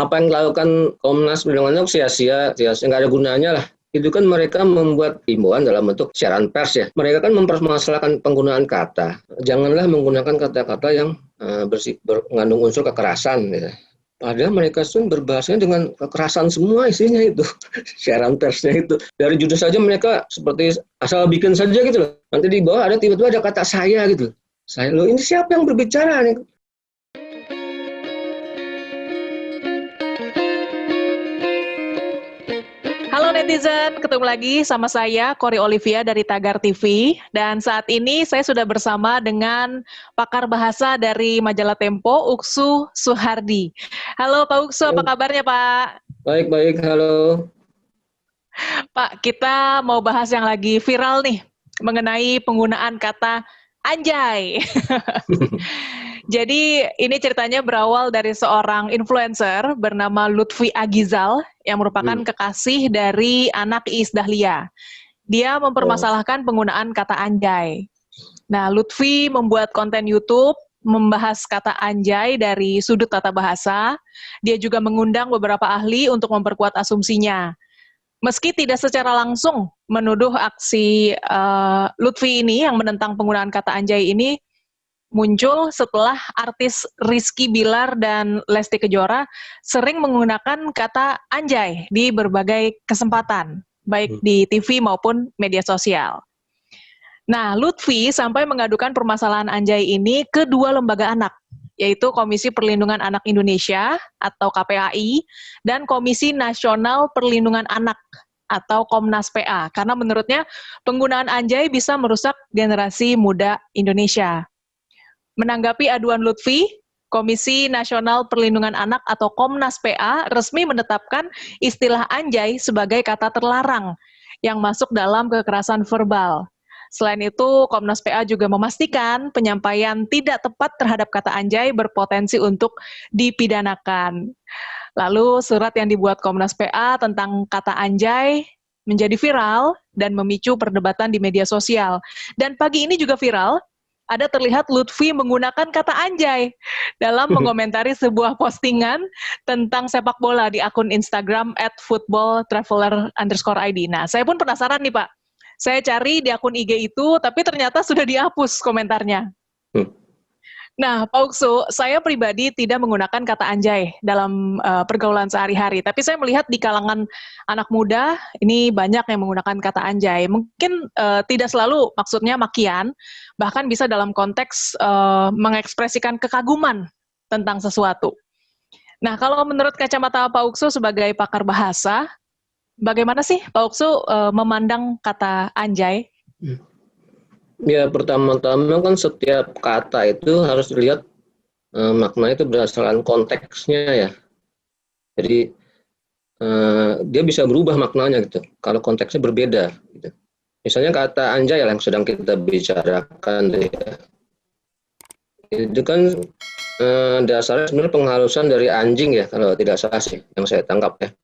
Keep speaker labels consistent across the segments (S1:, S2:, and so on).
S1: Apa yang dilakukan Komnas Perlindungan Anak sia-sia, nggak ada gunanya lah. Itu kan mereka membuat himbauan dalam bentuk siaran pers ya. Mereka kan mempermasalahkan penggunaan kata. Janganlah menggunakan kata-kata yang mengandung unsur kekerasan. Gitu. Padahal mereka pun berbahasanya dengan kekerasan semua isinya itu. Siaran persnya itu. Dari judul saja mereka seperti asal bikin saja gitu loh. Nanti di bawah ada tiba-tiba ada kata saya gitu. Saya, loh ini siapa yang berbicara nih?
S2: Halo netizen, ketemu lagi sama saya Kori Olivia dari Tagar TV dan saat ini saya sudah bersama dengan pakar bahasa dari majalah Tempo, Uksu Suhardi. Halo Pak Uksu, apa kabarnya Pak?
S1: Baik, halo.
S2: Pak, kita mau bahas yang lagi viral nih mengenai penggunaan kata anjay. Jadi ini ceritanya berawal dari seorang influencer bernama Lutfi Agizal yang merupakan kekasih dari anak Iis Dahlia. Dia mempermasalahkan penggunaan kata anjay. Nah, Lutfi membuat konten YouTube membahas kata anjay dari sudut tata bahasa. Dia juga mengundang beberapa ahli untuk memperkuat asumsinya. Meski tidak secara langsung menuduh aksi Lutfi ini yang menentang penggunaan kata anjay ini muncul setelah artis Rizky Bilar dan Lesti Kejora sering menggunakan kata anjay di berbagai kesempatan, baik di TV maupun media sosial. Nah, Lutfi sampai mengadukan permasalahan anjay ini ke dua lembaga anak, yaitu Komisi Perlindungan Anak Indonesia atau KPAI dan Komisi Nasional Perlindungan Anak atau Komnas PA, karena menurutnya penggunaan anjay bisa merusak generasi muda Indonesia. Menanggapi aduan Lutfi, Komisi Nasional Perlindungan Anak atau Komnas PA resmi menetapkan istilah anjay sebagai kata terlarang yang masuk dalam kekerasan verbal. Selain itu, Komnas PA juga memastikan penyampaian tidak tepat terhadap kata anjay berpotensi untuk dipidanakan. Lalu surat yang dibuat Komnas PA tentang kata anjay menjadi viral dan memicu perdebatan di media sosial. Dan pagi ini juga viral, ada terlihat Lutfi menggunakan kata anjay dalam mengomentari sebuah postingan tentang sepak bola di akun Instagram @footballtraveler_id. Nah, saya pun penasaran nih Pak. Saya cari di akun IG itu, tapi ternyata sudah dihapus komentarnya. Nah, Pak Uksu, saya pribadi tidak menggunakan kata anjay dalam pergaulan sehari-hari, tapi saya melihat di kalangan anak muda, ini banyak yang menggunakan kata anjay. Mungkin tidak selalu maksudnya makian, bahkan bisa dalam konteks mengekspresikan kekaguman tentang sesuatu. Nah, kalau menurut kacamata Pak Uksu sebagai pakar bahasa, bagaimana sih Pak Uksu memandang kata anjay?
S1: Ya, pertama-tama kan setiap kata itu harus dilihat makna itu berdasarkan konteksnya ya. Jadi dia bisa berubah maknanya gitu. Kalau konteksnya berbeda. Gitu. Misalnya kata anjay yang sedang kita bicarakan, ya. Itu kan dasarnya sebenarnya penghalusan dari anjing ya, kalau tidak salah sih yang saya tangkap ya.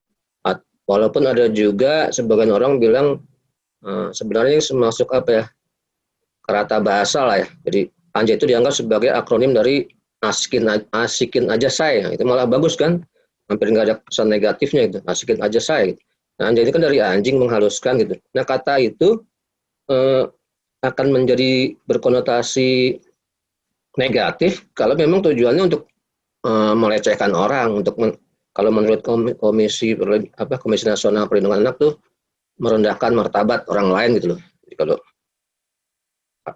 S1: Walaupun ada juga sebagian orang bilang sebenarnya masuk apa ya, kerata bahasa lah ya. Jadi anjay itu dianggap sebagai akronim dari asikin aja saya. Itu malah bagus kan. Hampir nggak ada kesan negatifnya gitu. Asikin aja saya. Gitu. Nah, anjay itu kan dari anjing menghaluskan gitu. Nah, kata itu akan menjadi berkonotasi negatif kalau memang tujuannya untuk melecehkan orang, untuk kalau menurut Komisi Nasional Perlindungan Anak tuh merendahkan martabat orang lain gitu loh. Jadi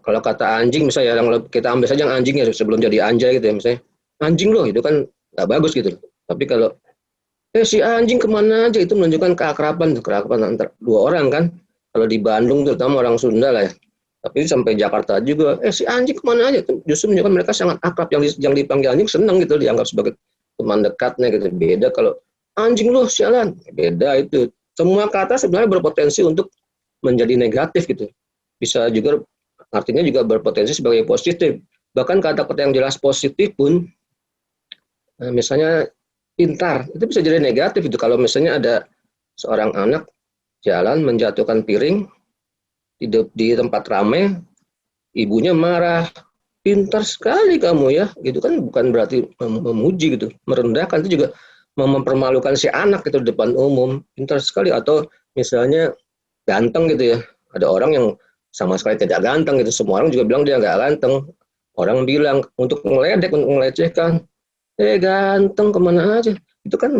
S1: kalau kata anjing misalnya, yang kita ambil saja yang anjing ya sebelum jadi anjay gitu ya, misalnya anjing loh itu kan nggak bagus gitu. Tapi kalau si anjing kemana aja, itu menunjukkan keakraban antar dua orang kan. Kalau di Bandung terutama orang Sunda lah ya. Tapi sampai Jakarta juga, si anjing kemana aja, itu justru menunjukkan mereka sangat akrab, yang dipanggil anjing senang gitu, dianggap sebagai teman dekatnya gitu. Beda kalau anjing loh sialan, beda itu. Semua kata sebenarnya berpotensi untuk menjadi negatif gitu. Bisa juga artinya juga berpotensi sebagai positif. Bahkan kata-kata yang jelas positif pun, misalnya pintar, itu bisa jadi negatif itu. Kalau misalnya ada seorang anak jalan menjatuhkan piring di tempat ramai, ibunya marah, pintar sekali kamu ya, gitu kan bukan berarti memuji gitu, merendahkan. Itu juga mempermalukan si anak itu di depan umum, pintar sekali. Atau misalnya ganteng gitu ya, ada orang yang sama sekali tidak ganteng gitu, semua orang juga bilang dia nggak ganteng, orang bilang untuk ngeledek, untuk melecehkan, ganteng kemana aja, itu kan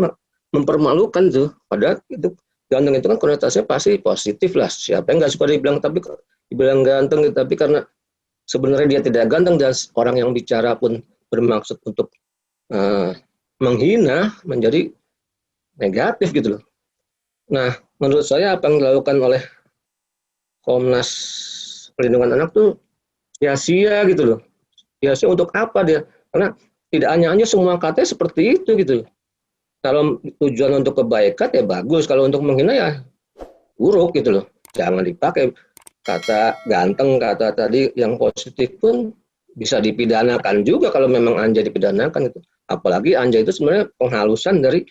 S1: mempermalukan tuh. Padahal itu ganteng itu kan konotasinya pasti positif lah, siapa yang nggak suka dibilang, tapi dibilang ganteng gitu. Tapi karena sebenarnya dia tidak ganteng dan orang yang bicara pun bermaksud untuk menghina, menjadi negatif gitu loh. Nah, menurut saya apa yang dilakukan oleh Komnas Perlindungan Anak tuh sia-sia gitu loh. Sia-sia untuk apa dia? Karena tidak hanya semua katanya seperti itu gitu loh. Kalau tujuan untuk kebaikan ya bagus, kalau untuk menghina ya buruk gitu loh. Jangan dipakai kata ganteng, kata tadi yang positif pun bisa dipidanakan juga kalau memang Anjay dipidanakan itu. Apalagi Anjay itu sebenarnya penghalusan dari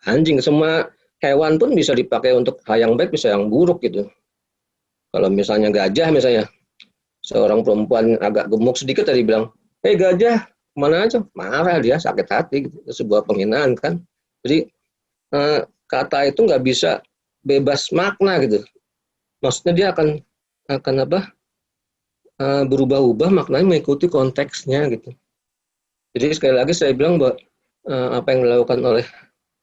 S1: anjing. Semua hewan pun bisa dipakai untuk hal yang baik, bisa yang buruk gitu. Kalau misalnya gajah, misalnya seorang perempuan agak gemuk sedikit tadi bilang, gajah, kemana aja? Marah dia, sakit hati gitu. Itu sebuah penghinaan kan. Jadi kata itu nggak bisa bebas makna gitu. Maksudnya dia akan apa? Berubah-ubah maknanya mengikuti konteksnya gitu. Jadi sekali lagi saya bilang bahwa apa yang dilakukan oleh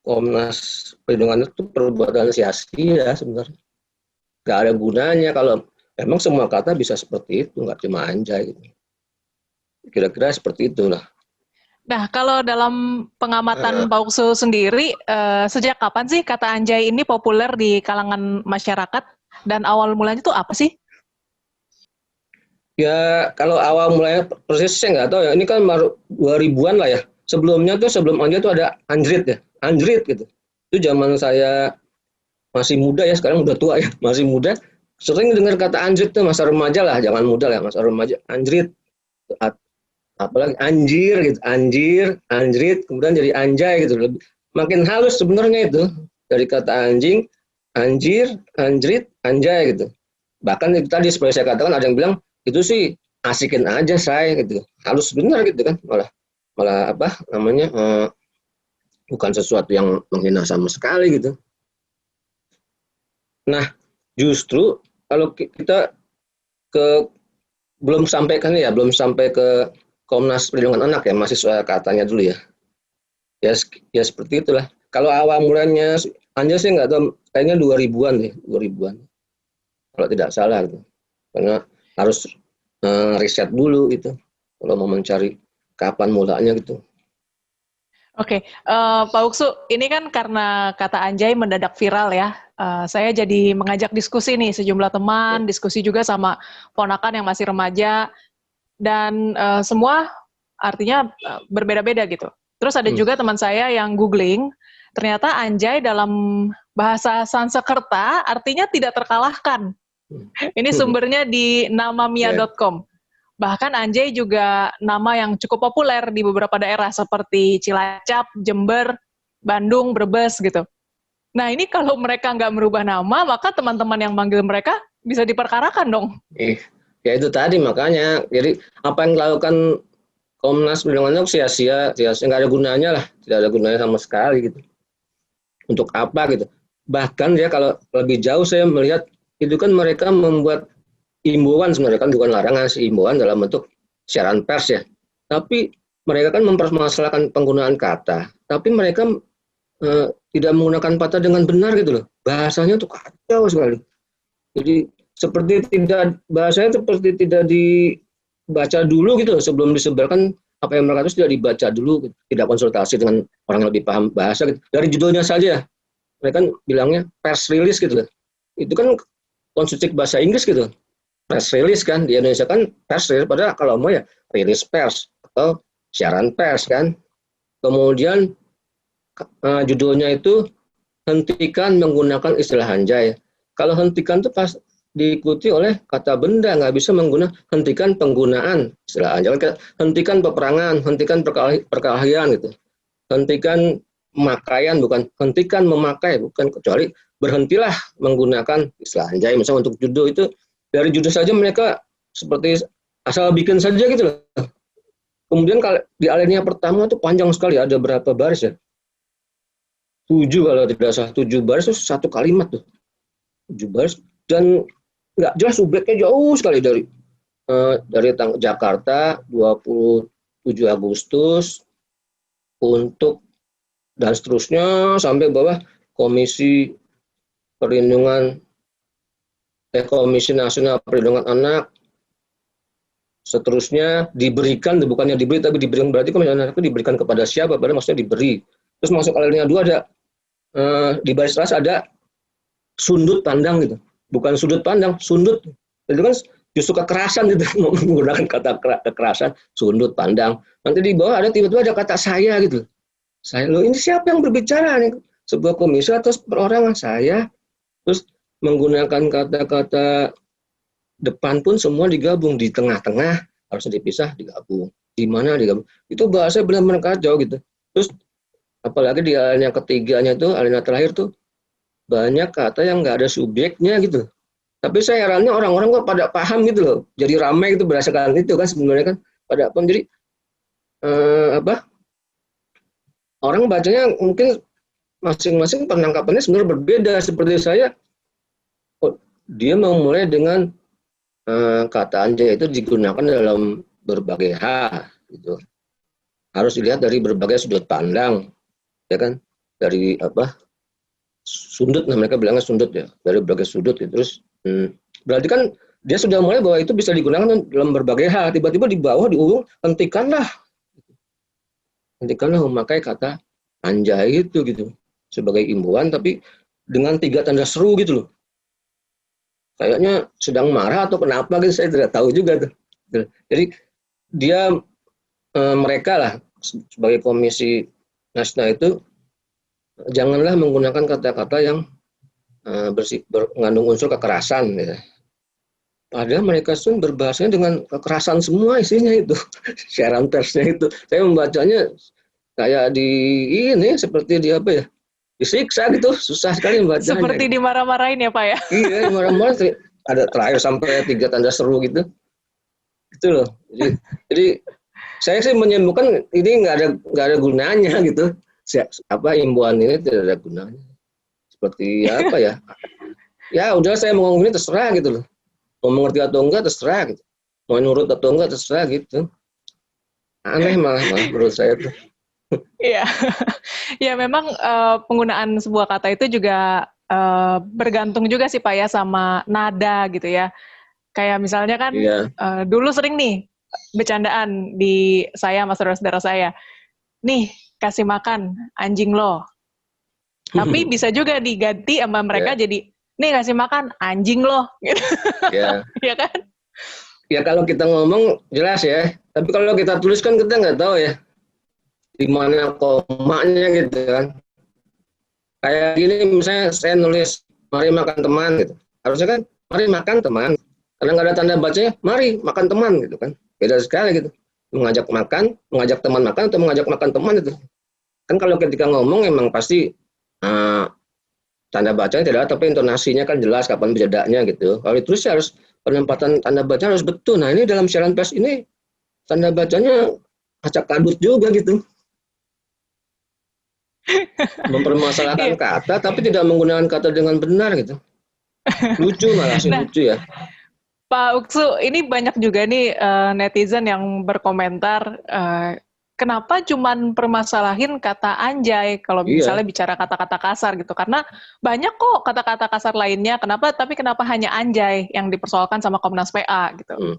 S1: Komnas Perlindungan itu perbuatan sia-sia sebenarnya. Nggak ada gunanya kalau memang semua kata bisa seperti itu, nggak cuma Anjay gitu. Kira-kira seperti itulah.
S2: Nah, kalau dalam pengamatan Pak Uksu sendiri, sejak kapan sih kata Anjay ini populer di kalangan masyarakat? Dan awal mulanya itu apa sih?
S1: Ya, kalau awal mulanya persis saya nggak tahu ya. Ini kan baru 2000-an lah ya. Sebelumnya tuh, sebelum Anjay tuh ada Anjrit ya. Anjrit gitu. Itu zaman saya masih muda ya, sekarang udah tua ya. Masih muda. Sering dengar kata Anjrit tuh, masa remaja lah. Jangan muda lah, masa remaja. Anjrit. Apalagi anjir gitu, anjrit, kemudian jadi anjay gitu. Makin halus sebenarnya itu dari kata anjing, anjir, anjrit, anjay gitu. Bahkan itu tadi seperti saya katakan, ada yang bilang itu sih asikin aja saya gitu, halus benar gitu kan, malah apa namanya bukan sesuatu yang menghina sama sekali gitu. Nah, justru kalau kita belum sampai ke Komnas Perlindungan Anak ya, masih soal katanya dulu ya. Ya seperti itulah. Kalau awal mulanya Anja sih nggak tahu, kayaknya 2000-an deh, 2000-an. Kalau tidak salah gitu. Karena harus riset dulu gitu. Kalau mau mencari kapan mulanya gitu.
S2: Oke, Pak Uksu, ini kan karena kata Anjay mendadak viral ya. Saya jadi mengajak diskusi nih sejumlah teman, diskusi juga sama ponakan yang masih remaja, dan semua artinya berbeda-beda gitu. Terus ada juga teman saya yang googling, ternyata Anjay dalam bahasa Sanskerta artinya tidak terkalahkan. Ini sumbernya di namamia.com. Bahkan Anjay juga nama yang cukup populer di beberapa daerah seperti Cilacap, Jember, Bandung, Brebes gitu. Nah ini kalau mereka nggak merubah nama, maka teman-teman yang manggil mereka bisa diperkarakan dong.
S1: Ya itu tadi makanya, jadi apa yang dilakukan Komnas Perlindungan Anak sia-sia, nggak ada gunanya lah, tidak ada gunanya sama sekali gitu. Untuk apa gitu? Bahkan ya kalau lebih jauh saya melihat itu kan mereka membuat imbauan, sebenarnya kan bukan larangan, imbauan dalam bentuk siaran pers ya. Tapi mereka kan mempermasalahkan penggunaan kata, tapi mereka tidak menggunakan kata dengan benar gitu loh. Bahasanya tuh kacau sekali. Jadi bahasanya seperti tidak dibaca dulu gitu loh, sebelum disebarkan apa yang mereka itu tidak dibaca dulu, tidak konsultasi dengan orang yang lebih paham bahasa gitu. Dari judulnya saja mereka kan bilangnya press release gitu loh. Itu kan konstruksi bahasa Inggris gitu. Press release kan, di Indonesia kan press release, padahal kalau mau ya rilis pers atau siaran pers kan. Kemudian judulnya itu hentikan menggunakan istilah Anjay. Kalau hentikan itu pas diikuti oleh kata benda, nggak bisa menggunakan hentikan penggunaan istilah Anjay. Hentikan peperangan, hentikan perkelahian gitu. Hentikan pemakaian, bukan hentikan memakai, bukan, kecuali berhentilah menggunakan istilah Anjay. Misalnya untuk judul itu, dari judul saja mereka seperti asal bikin saja gitu loh. Kemudian kalau di alinea pertama itu panjang sekali, ada berapa baris ya. 7 kalau tidak salah, 7 baris itu satu kalimat tuh. 7 baris dan nggak jelas subjeknya jauh sekali dari Jakarta 27 Agustus untuk dan seterusnya sampai bawah Komisi Komisi Nasional Perlindungan Anak, seterusnya diberikan, bukannya diberi tapi diberikan, berarti Komisi Anak itu diberikan kepada siapa? Padahal maksudnya diberi. Terus masuk alinea 2 ada di baris atas ada sundut pandang gitu, bukan sudut pandang, sundut. Itu kan justru kekerasan gitu, menggunakan kata kekerasan, sundut pandang. Nanti di bawah ada tiba-tiba ada kata saya gitu. Saya, loh ini siapa yang berbicara nih? Sebuah komisi atau perorangan? Saya. Terus menggunakan kata-kata depan pun semua digabung, di tengah-tengah harusnya dipisah, digabung. Di mana digabung? Itu bahasa benar-benar kacau gitu. Terus apalagi di alinea ketiganya tuh, alinea terakhir tuh banyak kata yang nggak ada subjeknya gitu. Tapi saya herannya orang-orang kok pada paham gitu loh. Jadi ramai itu berdasarkan itu kan sebenarnya kan pada paham. Jadi orang bacanya mungkin masing-masing penangkapannya sebenarnya berbeda. Seperti saya, dia memulai dengan kata anjay itu digunakan dalam berbagai hal gitu. Harus dilihat dari berbagai sudut pandang, ya kan? Dari sudut, nah mereka bilangnya sudut ya, dari berbagai sudut gitu. Terus berarti kan dia sudah mulai bahwa itu bisa digunakan dalam berbagai hal. Tiba-tiba di bawah diurung, hentikanlah memakai kata anjay itu gitu sebagai imbauan, tapi dengan 3 tanda seru gitu loh. Kayaknya sedang marah atau kenapa gitu, saya tidak tahu juga tuh. Jadi dia mereka lah sebagai Komisi Nasional itu janganlah menggunakan kata-kata yang mengandung unsur kekerasan ya. Padahal mereka pun berbahasanya dengan kekerasan semua isinya itu. Siaran persnya itu. Saya membacanya kayak seperti di disiksa gitu, susah sekali membacanya.
S2: Seperti dimarah-marahin ya Pak ya?
S1: Iya, dimarah-marahin. Ada terakhir sampai 3 tanda seru gitu. Gitu loh. Jadi saya sih menyembuhkan ini nggak ada gunanya gitu. Himbauan ini tidak ada gunanya. Seperti apa ya? Ya udah saya mau ngomong ini terserah gitu loh. Mau mengerti atau enggak terserah gitu. Mau nurut atau enggak terserah gitu. Aneh malah menurut saya tuh.
S2: Iya, ya memang penggunaan sebuah kata itu juga bergantung juga sih Pak ya sama nada gitu ya. Kayak misalnya kan dulu sering nih bercandaan di saya sama saudara-saudara saya, nih kasih makan anjing lo. Tapi bisa juga diganti sama mereka jadi, nih kasih makan anjing lo. Gitu. Ya kan?
S1: Ya kalau kita ngomong jelas ya, tapi kalau kita tulis kan kita nggak tahu ya. Di mana komanya gitu kan. Kayak gini misalnya saya nulis mari makan teman gitu. Harusnya kan mari makan teman. Karena nggak ada tanda bacanya, mari makan teman gitu kan. Beda sekali gitu. Mengajak teman makan atau mengajak makan teman itu. Kan kalau ketika ngomong emang pasti tanda bacanya tidak ada, tapi intonasinya kan jelas kapan bedanya gitu. Kalau ditulis harus penempatan tanda bacanya harus betul. Nah ini dalam siaran pers ini tanda bacanya acak kadut juga gitu. Mempermasalahkan kata tapi tidak menggunakan kata dengan benar gitu. Lucu malah sih, lucu ya.
S2: Pak Uksu, ini banyak juga nih netizen yang berkomentar kenapa cuman permasalahin kata anjay kalau misalnya bicara kata-kata kasar gitu, karena banyak kok kata-kata kasar lainnya, kenapa hanya anjay yang dipersoalkan sama Komnas PA gitu.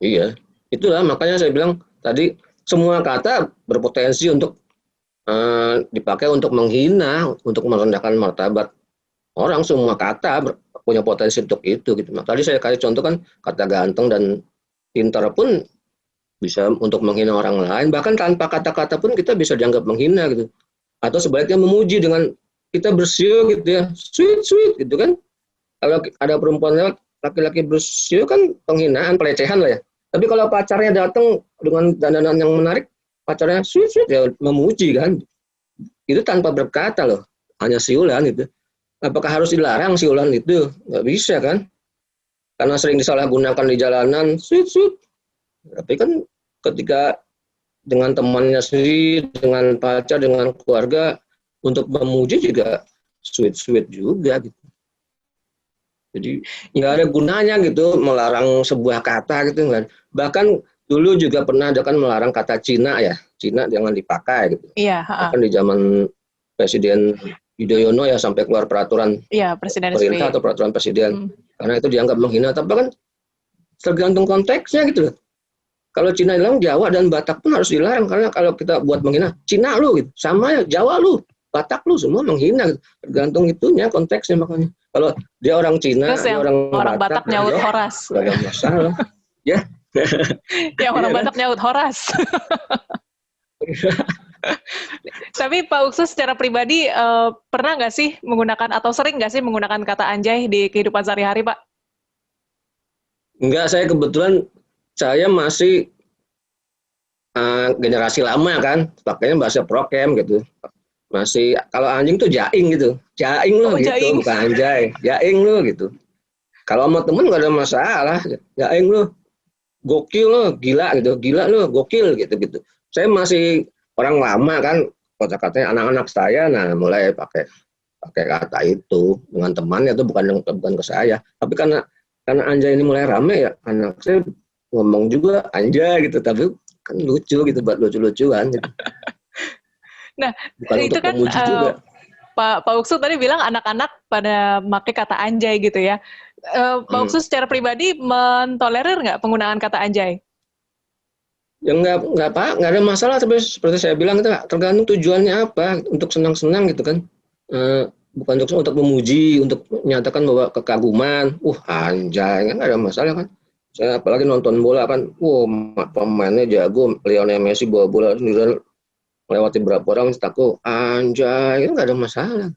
S1: Iya, itulah makanya saya bilang tadi semua kata berpotensi untuk dipakai untuk menghina, untuk merendahkan martabat orang. Semua kata punya potensi untuk itu gitu. Nah, tadi saya kasih contoh kan kata ganteng dan pintar pun bisa untuk menghina orang lain, bahkan tanpa kata-kata pun kita bisa dianggap menghina gitu. Atau sebaliknya memuji dengan kita bersiul gitu ya, sweet gitu kan. Kalau ada perempuan lewat, laki-laki bersiul kan penghinaan, pelecehan lah ya. Tapi kalau pacarnya datang dengan dandanan yang menarik, pacarnya sweet ya memuji kan. Itu tanpa berkata loh, hanya siulan itu. Apakah harus dilarang siulan itu? Nggak bisa kan? Karena sering disalahgunakan di jalanan, sweet. Tapi kan ketika dengan temannya sendiri, dengan pacar, dengan keluarga, untuk memuji juga sweet juga gitu. Jadi nggak ada gunanya gitu melarang sebuah kata gitu kan. Bahkan dulu juga pernah ada kan melarang kata Cina ya, Cina jangan dipakai gitu.
S2: Iya,
S1: Bahkan di zaman Presiden Yudhoyono ya sampai keluar peraturan
S2: iya, Presiden
S1: pemerintah
S2: SBY.
S1: atau peraturan presiden karena itu dianggap menghina. Tapi kan tergantung konteksnya gitu loh. Kalau Cina hilang, Jawa dan Batak pun harus dilarang karena kalau kita buat menghina Cina lu gitu, sama ya Jawa lu, Batak lu semua menghina gitu. Tergantung itunya konteksnya makanya. Kalau dia orang Cina,
S2: Terus
S1: dia
S2: yang orang
S1: Batak,
S2: Batak nyaut
S1: ya
S2: Horas.
S1: nggak ada masalah. Ya,
S2: Yang orang
S1: iya kan?
S2: Batak nyaut Horas. Tapi Pak Uksus secara pribadi pernah nggak sih menggunakan atau sering nggak sih menggunakan kata anjay di kehidupan sehari-hari, Pak?
S1: Enggak, saya masih generasi lama kan, pakainya bahasa prokem gitu. Masih kalau anjing tuh jaing gitu, jaing lo
S2: Oh,
S1: gitu,
S2: jaing.
S1: bukan anjay, jaing lo gitu. Kalau sama temen nggak ada masalah, jaing lo, gokil lo, gila lo, gokil gitu. Saya masih orang lama kan, kata-katanya anak-anak saya, nah mulai pakai kata itu dengan temannya itu bukan ke saya. Tapi karena anjay ini mulai rame ya, anak saya ngomong juga anjay gitu, tapi kan lucu gitu buat lucu-lucuan gitu.
S2: Nah,
S1: Bukan
S2: itu
S1: untuk
S2: kan
S1: memuji juga.
S2: Pak Uksus tadi bilang anak-anak pada pakai kata anjay gitu ya. Pak Uksus secara pribadi mentolerir nggak penggunaan kata anjay?
S1: Ya nggak ada masalah, tapi seperti saya bilang itu tergantung tujuannya apa, untuk senang-senang gitu kan. Bukan untuk memuji, untuk menyatakan bahwa kekaguman, anjay, nggak ada masalah kan. Saya apalagi nonton bola kan, pemainnya jago, Lionel Messi bawa bola sendirian melewati berapa orang, aku anjay, itu nggak ada masalah.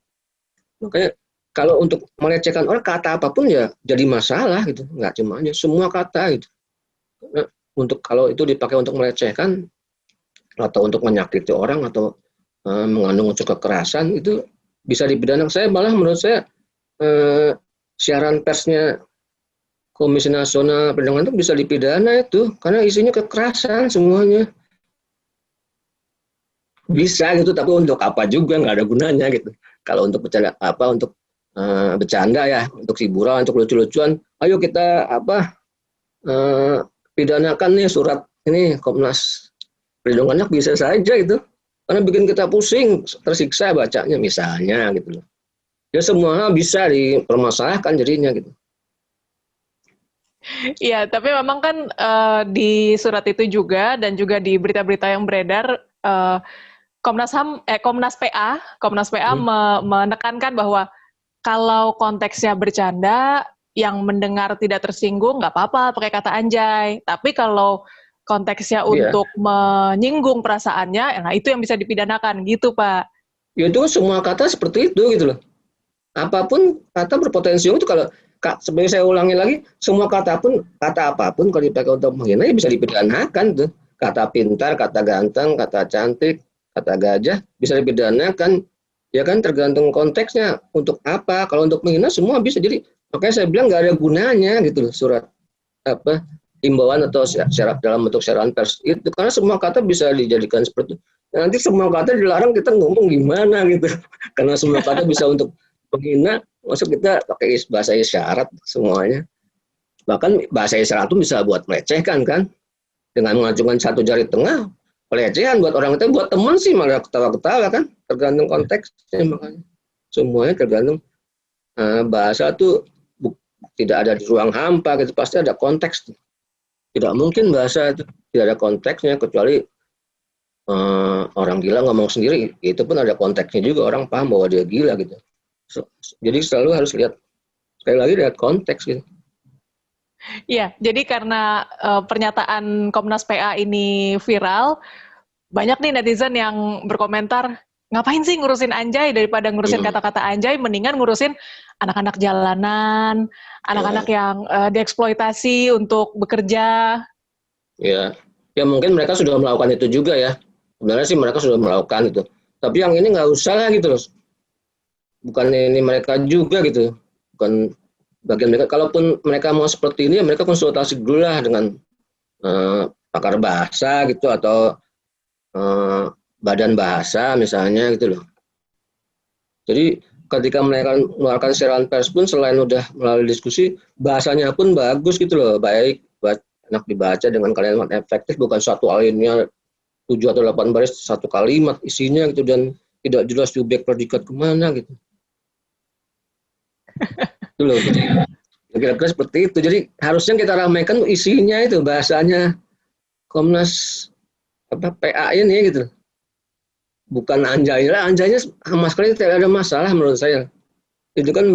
S1: Makanya kalau untuk melecehkan orang, kata apapun ya jadi masalah gitu, nggak cuma aja semua kata gitu. Nah, kalau itu dipakai untuk melecehkan atau untuk menyakiti orang atau mengandung unsur kekerasan, itu bisa dipidana. Menurut saya siaran persnya Komisi Nasional Perlindungan itu bisa dipidana itu karena isinya kekerasan semuanya. Bisa gitu, tapi untuk apa juga, nggak ada gunanya gitu. Kalau untuk bercanda untuk bercanda ya, untuk hiburan, untuk lucu-lucuan, ayo kita pidanakan nih surat ini Komnas Perlindungan Anak, bisa saja itu. Karena bikin kita pusing, tersiksa bacanya misalnya gitu loh. Ya semua bisa dipermasalahkan jadinya gitu.
S2: Iya, tapi memang kan di surat itu juga dan juga di berita-berita yang beredar Komnas PA menekankan bahwa kalau konteksnya bercanda, yang mendengar tidak tersinggung nggak apa-apa pakai kata anjay. Tapi kalau konteksnya untuk menyinggung perasaannya, nah itu yang bisa dipidanakan gitu, Pak.
S1: Ya itu semua kata seperti itu gitu loh. Apapun kata berpotensi itu, kalau seperti saya ulangi lagi, semua kata apapun kalau dipakai untuk menghina ya bisa dipidanakan tuh. Kata pintar, kata ganteng, kata cantik, kata gajah bisa dipidanakan. Ya kan tergantung konteksnya untuk apa. Kalau untuk menghina semua bisa. Jadi makanya saya bilang nggak ada gunanya gitu loh surat himbauan atau syarat dalam bentuk siaran pers itu, karena semua kata bisa dijadikan seperti itu. Nanti semua kata dilarang, kita ngomong gimana gitu. Karena semua kata bisa untuk menghina, maksud kita pakai bahasa isyarat semuanya. Bahkan bahasa isyarat itu bisa buat melecehkan kan, dengan mengacungkan satu jari tengah, pelecehan buat orang itu, buat teman sih malah ketawa-ketawa kan, tergantung konteksnya. Makanya semuanya tergantung bahasa tuh tidak ada di ruang hampa gitu, pasti ada konteks. Tidak mungkin bahasa itu tidak ada konteksnya, kecuali orang gila ngomong sendiri, itu pun ada konteksnya juga, orang paham bahwa dia gila gitu. Jadi selalu harus sekali lagi lihat konteks gitu.
S2: Iya, jadi karena pernyataan Komnas PA ini viral, banyak nih netizen yang berkomentar, ngapain sih ngurusin anjay, daripada ngurusin kata-kata anjay, mendingan ngurusin anak-anak jalanan, anak-anak yang dieksploitasi untuk bekerja.
S1: Ya mungkin mereka sudah melakukan itu juga ya. Sebenarnya sih mereka sudah melakukan itu. Tapi yang ini nggak usah lah gitu loh. Bukan ini mereka juga gitu. Bukan bagian mereka. Kalaupun mereka mau seperti ini, mereka konsultasi dulu lah dengan pakar bahasa gitu, atau badan bahasa misalnya gitu loh. Jadi ketika mereka mengeluarkan siaran pers pun selain udah melalui diskusi, bahasanya pun bagus gitu loh, baik, enak dibaca dengan kalimat efektif, bukan satu alinea 7 atau 8 baris satu kalimat isinya gitu, dan tidak jelas subjek predikat kemana gitu. Itu loh. Kira-kira seperti itu. Jadi harusnya kita ramaikan isinya itu, bahasanya Komnas PA ini gitu. Bukan anjaynya sama sekali tidak ada masalah menurut saya. Itu kan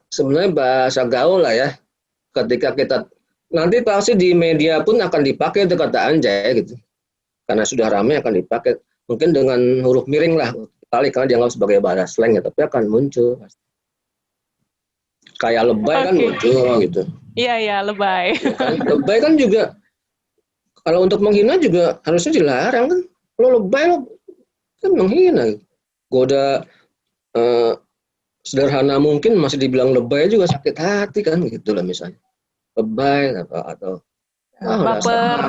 S1: sebenarnya bahasa gaul lah ya. Ketika kita nanti pasti di media pun akan dipakai itu kata anjay gitu. Karena sudah ramai akan dipakai. Mungkin dengan huruf miring lah kali, karena dianggap sebagai bahasa slang ya, tapi akan muncul. Kayak lebay kan muncul gitu.
S2: Iya, lebay.
S1: Ya kan? Lebay kan juga kalau untuk menghina juga harusnya dilarang kan. Kalau lebay lo kan menghina. Goda sederhana mungkin masih dibilang lebay juga sakit hati kan gitu lah misalnya. Lebay atau
S2: baper.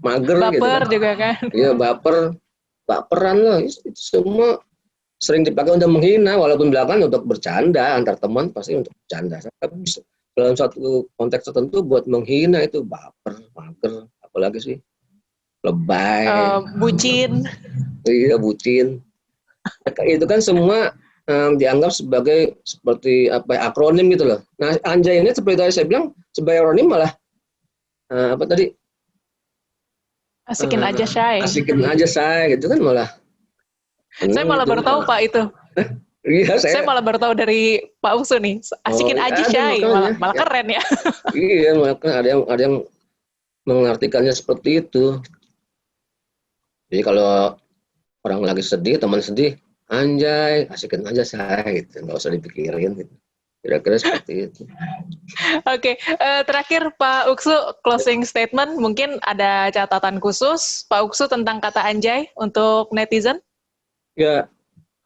S1: Mager
S2: baper
S1: gitu kan.
S2: Juga kan.
S1: Iya, baperan lah. Itu semua sering dipakai untuk menghina, walaupun belakang untuk bercanda antar teman pasti untuk bercanda. Tapi dalam satu konteks tertentu buat menghina itu baper, mager, apalagi sih lebay,
S2: bucin.
S1: Iya, bucin. Itu kan semua dianggap sebagai seperti akronim gitu loh. Nah, anjay ini seperti tadi saya bilang sebagai akronim malah apa tadi?
S2: Asikin aja
S1: say gitu kan malah.
S2: Saya malah baru tahu Pak itu.
S1: Iya,
S2: saya malah baru tahu dari Pak Uksu nih. Asikin aja Syai, malah keren ya.
S1: Iya, malah ada yang mengartikannya seperti itu. Jadi kalau orang lagi sedih, teman sedih, anjay, asikin aja saya gitu, nggak usah dipikirin gitu. Kira-kira seperti itu.
S2: Oke, terakhir Pak Uksu, closing statement, mungkin ada catatan khusus Pak Uksu tentang kata anjay untuk netizen?
S1: Ya,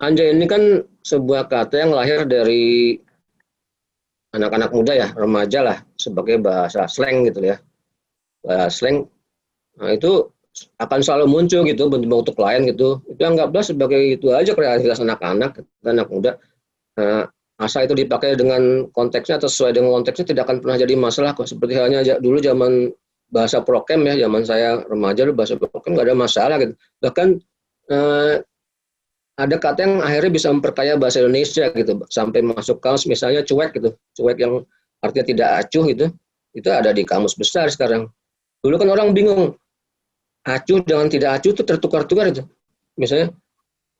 S1: anjay ini kan sebuah kata yang lahir dari anak-anak muda ya, remaja lah, sebagai bahasa slang gitu ya. Bahasa slang, nah itu akan selalu muncul gitu, bentuk-bentuk lain gitu. Itu anggaplah sebagai itu aja kreativitas anak-anak, anak muda. Nah, asal itu dipakai dengan konteksnya atau sesuai dengan konteksnya tidak akan pernah jadi masalah kok. Seperti halnya dulu zaman bahasa prokem ya, zaman saya remaja dulu bahasa prokem nggak ada masalah gitu. Bahkan ada kata yang akhirnya bisa memperkaya bahasa Indonesia gitu, sampai masuk kamus misalnya cuek gitu, cuek yang artinya tidak acuh gitu, itu ada di kamus besar sekarang. Dulu kan orang bingung, acuh dengan tidak acuh itu tertukar-tukar itu. Misalnya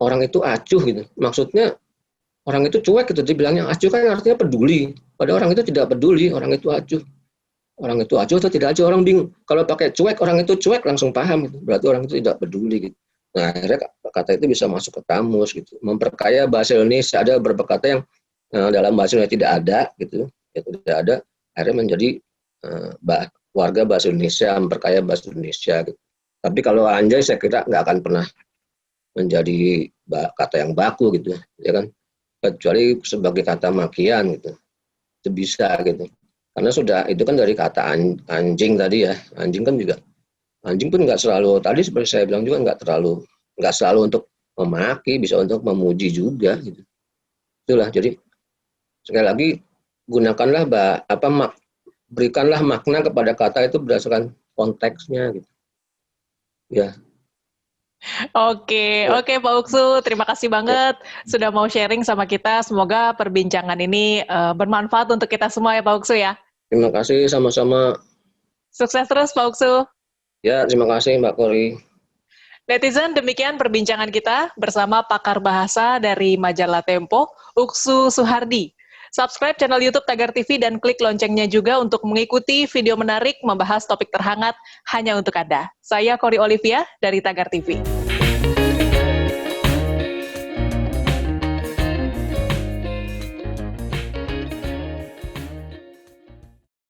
S1: orang itu acuh gitu, maksudnya orang itu cuek gitu, dibilangnya acuh kan artinya peduli. Padahal orang itu tidak peduli, orang itu acuh. Orang itu acuh atau tidak acuh, orang bingung. Kalau pakai cuek, orang itu cuek langsung paham gitu. Berarti orang itu tidak peduli gitu. Nah, akhirnya kata itu bisa masuk ke kamus gitu. Memperkaya bahasa Indonesia, ada beberapa kata yang dalam bahasa Indonesia tidak ada gitu. Ya, tidak ada, akhirnya menjadi warga bahasa Indonesia, memperkaya bahasa Indonesia gitu. Tapi kalau anjay saya kira nggak akan pernah menjadi kata yang baku gitu ya kan. Kecuali sebagai kata makian gitu, itu bisa gitu, karena sudah itu kan dari kata anjing tadi ya, anjing kan juga, anjing pun nggak selalu tadi seperti saya bilang juga nggak selalu untuk memaki, bisa untuk memuji juga gitu. Itulah, jadi sekali lagi gunakanlah berikanlah makna kepada kata itu berdasarkan konteksnya gitu ya.
S2: Oke Pak Uksu, terima kasih banget sudah mau sharing sama kita. Semoga perbincangan ini bermanfaat untuk kita semua ya Pak Uksu ya.
S1: Terima kasih, sama-sama.
S2: Sukses terus Pak Uksu.
S1: Ya, terima kasih Mbak Kori.
S2: Netizen, demikian perbincangan kita bersama pakar bahasa dari majalah Tempo, Uksu Suhardi. Subscribe channel YouTube Tagar TV dan klik loncengnya juga untuk mengikuti video menarik membahas topik terhangat hanya untuk Anda. Saya Kori Olivia dari Tagar TV.